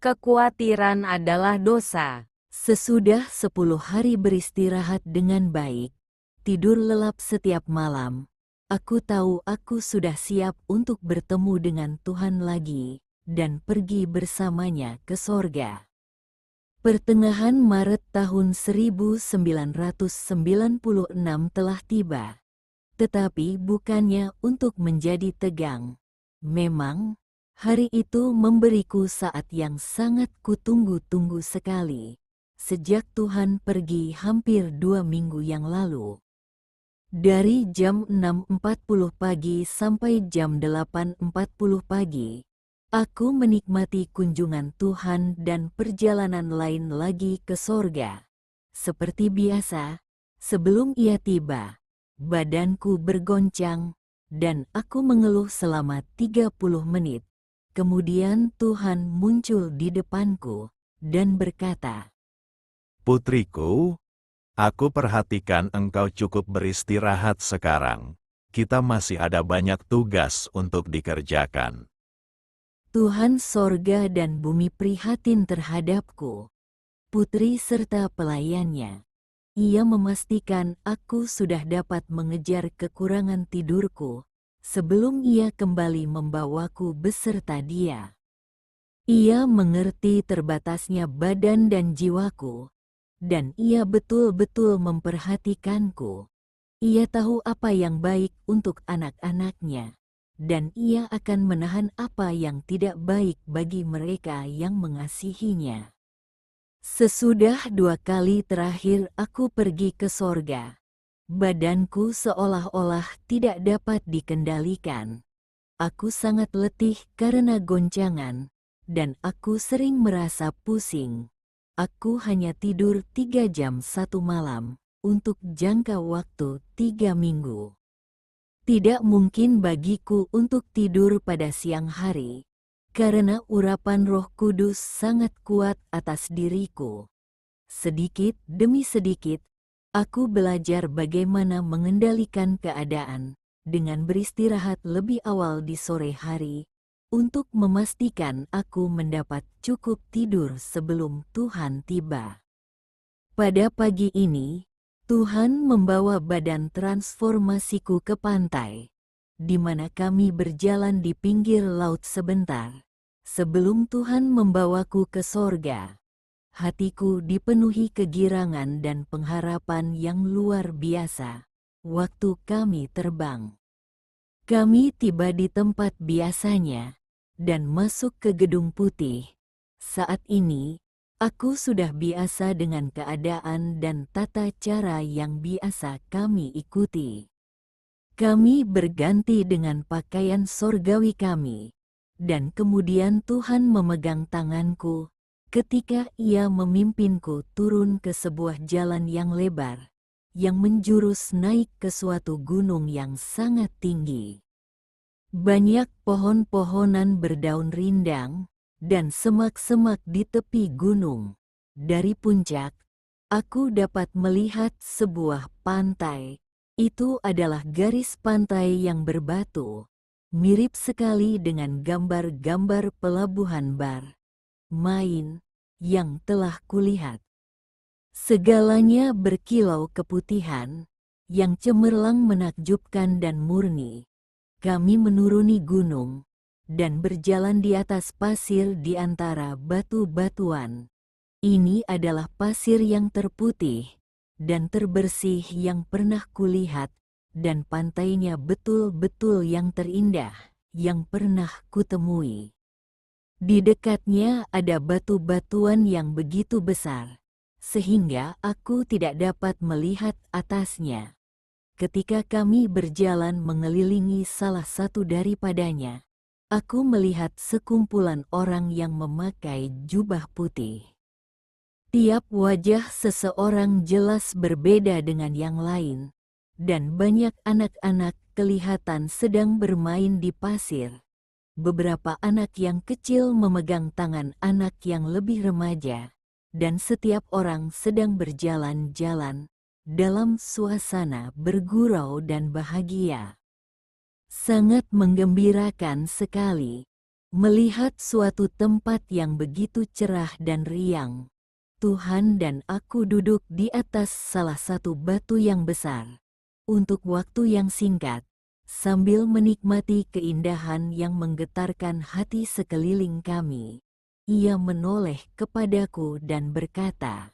kekhawatiran adalah dosa. Sesudah 10 hari beristirahat dengan baik, tidur lelap setiap malam, aku tahu aku sudah siap untuk bertemu dengan Tuhan lagi dan pergi bersamanya ke sorga. Pertengahan Maret tahun 1996 telah tiba. Tetapi bukannya untuk menjadi tegang. Memang, hari itu memberiku saat yang sangat kutunggu-tunggu sekali. Sejak Tuhan pergi hampir 2 minggu yang lalu. Dari jam 6.40 pagi sampai jam 8.40 pagi, aku menikmati kunjungan Tuhan dan perjalanan lain lagi ke sorga. Seperti biasa, sebelum Ia tiba, badanku bergoncang, dan aku mengeluh selama 30 menit. Kemudian Tuhan muncul di depanku dan berkata, Putriku, aku perhatikan engkau cukup beristirahat sekarang. Kita masih ada banyak tugas untuk dikerjakan. Tuhan sorga dan bumi prihatin terhadapku, putri serta pelayannya. Ia memastikan aku sudah dapat mengejar kekurangan tidurku sebelum Ia kembali membawaku beserta Dia. Ia mengerti terbatasnya badan dan jiwaku, dan Ia betul-betul memperhatikanku. Ia tahu apa yang baik untuk anak-anaknya, dan Ia akan menahan apa yang tidak baik bagi mereka yang mengasihinya. Sesudah 2 kali terakhir aku pergi ke sorga, badanku seolah-olah tidak dapat dikendalikan. Aku sangat letih karena goncangan, dan aku sering merasa pusing. Aku hanya tidur 3 jam 1 malam, untuk jangka waktu 3 minggu. Tidak mungkin bagiku untuk tidur pada siang hari, karena urapan Roh Kudus sangat kuat atas diriku. Sedikit demi sedikit, aku belajar bagaimana mengendalikan keadaan dengan beristirahat lebih awal di sore hari, untuk memastikan aku mendapat cukup tidur sebelum Tuhan tiba. Pada pagi ini, Tuhan membawa badan transformasiku ke pantai, di mana kami berjalan di pinggir laut sebentar, sebelum Tuhan membawaku ke sorga. Hatiku dipenuhi kegirangan dan pengharapan yang luar biasa. Waktu kami terbang, kami tiba di tempat biasanya dan masuk ke Gedung Putih. Saat ini, aku sudah biasa dengan keadaan dan tata cara yang biasa kami ikuti. Kami berganti dengan pakaian sorgawi kami, dan kemudian Tuhan memegang tanganku ketika Ia memimpinku turun ke sebuah jalan yang lebar, yang menjurus naik ke suatu gunung yang sangat tinggi. Banyak pohon-pohonan berdaun rindang, dan semak-semak di tepi gunung. Dari puncak, aku dapat melihat sebuah pantai. Itu adalah garis pantai yang berbatu, mirip sekali dengan gambar-gambar pelabuhan bar main yang telah kulihat. Segalanya berkilau keputihan, yang cemerlang menakjubkan dan murni. Kami menuruni gunung, dan berjalan di atas pasir di antara batu-batuan. Ini adalah pasir yang terputih dan terbersih yang pernah kulihat, dan pantainya betul-betul yang terindah yang pernah kutemui. Di dekatnya ada batu-batuan yang begitu besar, sehingga aku tidak dapat melihat atasnya. Ketika kami berjalan mengelilingi salah satu daripadanya, aku melihat sekumpulan orang yang memakai jubah putih. Tiap wajah seseorang jelas berbeda dengan yang lain, dan banyak anak-anak kelihatan sedang bermain di pasir. Beberapa anak yang kecil memegang tangan anak yang lebih remaja, dan setiap orang sedang berjalan-jalan dalam suasana bergurau dan bahagia. Sangat menggembirakan sekali. Melihat suatu tempat yang begitu cerah dan riang, Tuhan dan aku duduk di atas salah satu batu yang besar. Untuk waktu yang singkat, sambil menikmati keindahan yang menggetarkan hati sekeliling kami, ia menoleh kepadaku dan berkata,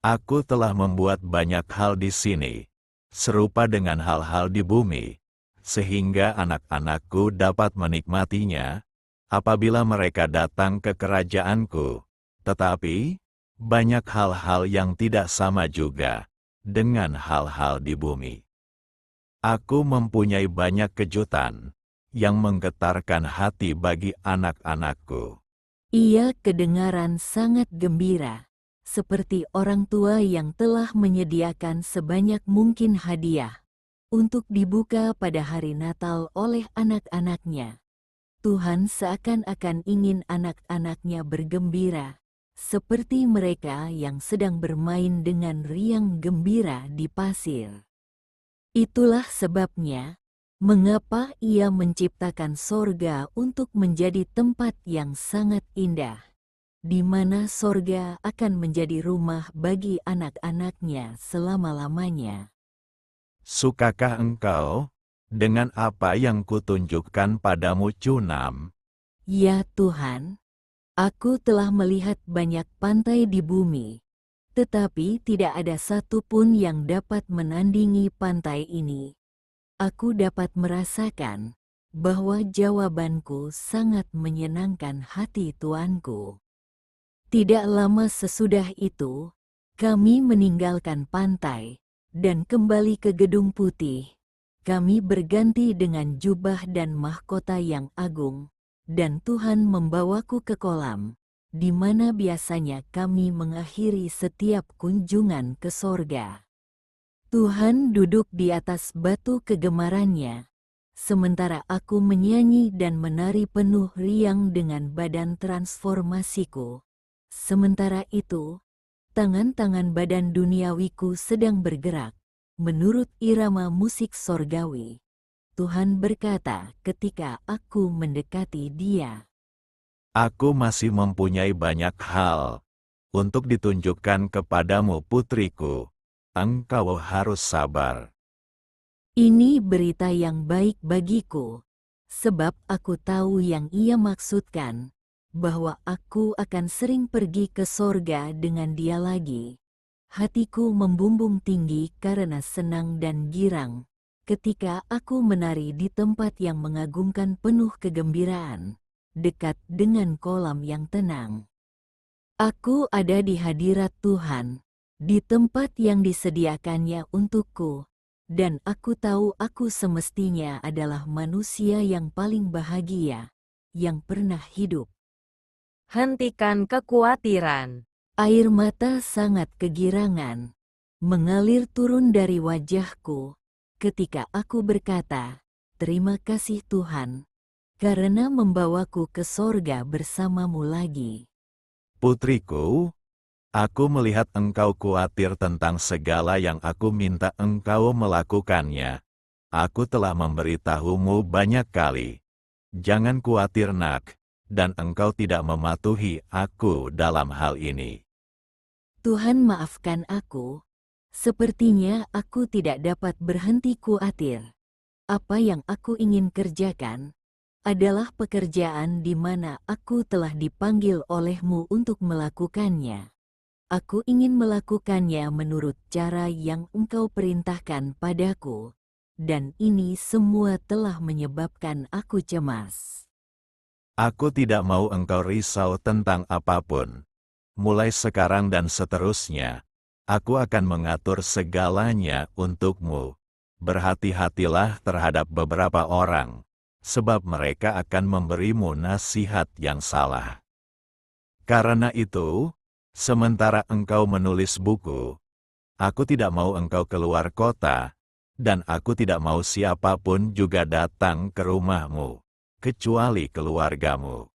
Aku telah membuat banyak hal di sini, serupa dengan hal-hal di bumi, sehingga anak-anakku dapat menikmatinya apabila mereka datang ke kerajaanku. Tetapi, banyak hal-hal yang tidak sama juga dengan hal-hal di bumi. Aku mempunyai banyak kejutan yang menggetarkan hati bagi anak-anakku. ia kedengaran sangat gembira, seperti orang tua yang telah menyediakan sebanyak mungkin hadiah untuk dibuka pada hari Natal oleh anak-anaknya. Tuhan seakan-akan ingin anak-anaknya bergembira, seperti mereka yang sedang bermain dengan riang gembira di pasir. Itulah sebabnya, mengapa ia menciptakan sorga untuk menjadi tempat yang sangat indah, di mana sorga akan menjadi rumah bagi anak-anaknya selama-lamanya. Sukakah engkau dengan apa yang kutunjukkan padamu, Cunam? Ya Tuhan, aku telah melihat banyak pantai di bumi, tetapi tidak ada satu pun yang dapat menandingi pantai ini. Aku dapat merasakan bahwa jawabanku sangat menyenangkan hati Tuanku. Tidak lama sesudah itu, kami meninggalkan pantai dan kembali ke Gedung Putih. Kami berganti dengan jubah dan mahkota yang agung, dan Tuhan membawaku ke kolam, di mana biasanya kami mengakhiri setiap kunjungan ke sorga. Tuhan duduk di atas batu kegemarannya, sementara aku menyanyi dan menari penuh riang dengan badan transformasiku. Sementara itu, tangan-tangan badan duniawiku sedang bergerak, menurut irama musik sorgawi. Tuhan berkata ketika aku mendekati Dia, Aku masih mempunyai banyak hal untuk ditunjukkan kepadamu, putriku. Engkau harus sabar. "Ini berita yang baik bagiku, sebab aku tahu yang Ia maksudkan, bahwa aku akan sering pergi ke sorga dengan Dia lagi. Hatiku membumbung tinggi karena senang dan girang, ketika aku menari di tempat yang mengagumkan penuh kegembiraan, dekat dengan kolam yang tenang. Aku ada di hadirat Tuhan, di tempat yang disediakannya untukku, dan aku tahu aku semestinya adalah manusia yang paling bahagia yang pernah hidup." Hentikan kekhawatiran. Air mata sangat kegirangan mengalir turun dari wajahku ketika aku berkata, "Terima kasih Tuhan, karena membawaku ke sorga bersamamu lagi." Putriku, aku melihat engkau khawatir tentang segala yang aku minta engkau melakukannya. Aku telah memberitahumu banyak kali. Jangan khawatir, nak, dan engkau tidak mematuhi aku dalam hal ini. Tuhan maafkan aku, sepertinya aku tidak dapat berhenti khawatir. Apa yang aku ingin kerjakan adalah pekerjaan di mana aku telah dipanggil olehmu untuk melakukannya. Aku ingin melakukannya menurut cara yang engkau perintahkan padaku, dan ini semua telah menyebabkan aku cemas. Aku tidak mau engkau risau tentang apapun. Mulai sekarang dan seterusnya, aku akan mengatur segalanya untukmu. Berhati-hatilah terhadap beberapa orang, sebab mereka akan memberimu nasihat yang salah. Karena itu, sementara engkau menulis buku, aku tidak mau engkau keluar kota, dan aku tidak mau siapapun juga datang ke rumahmu, kecuali keluargamu.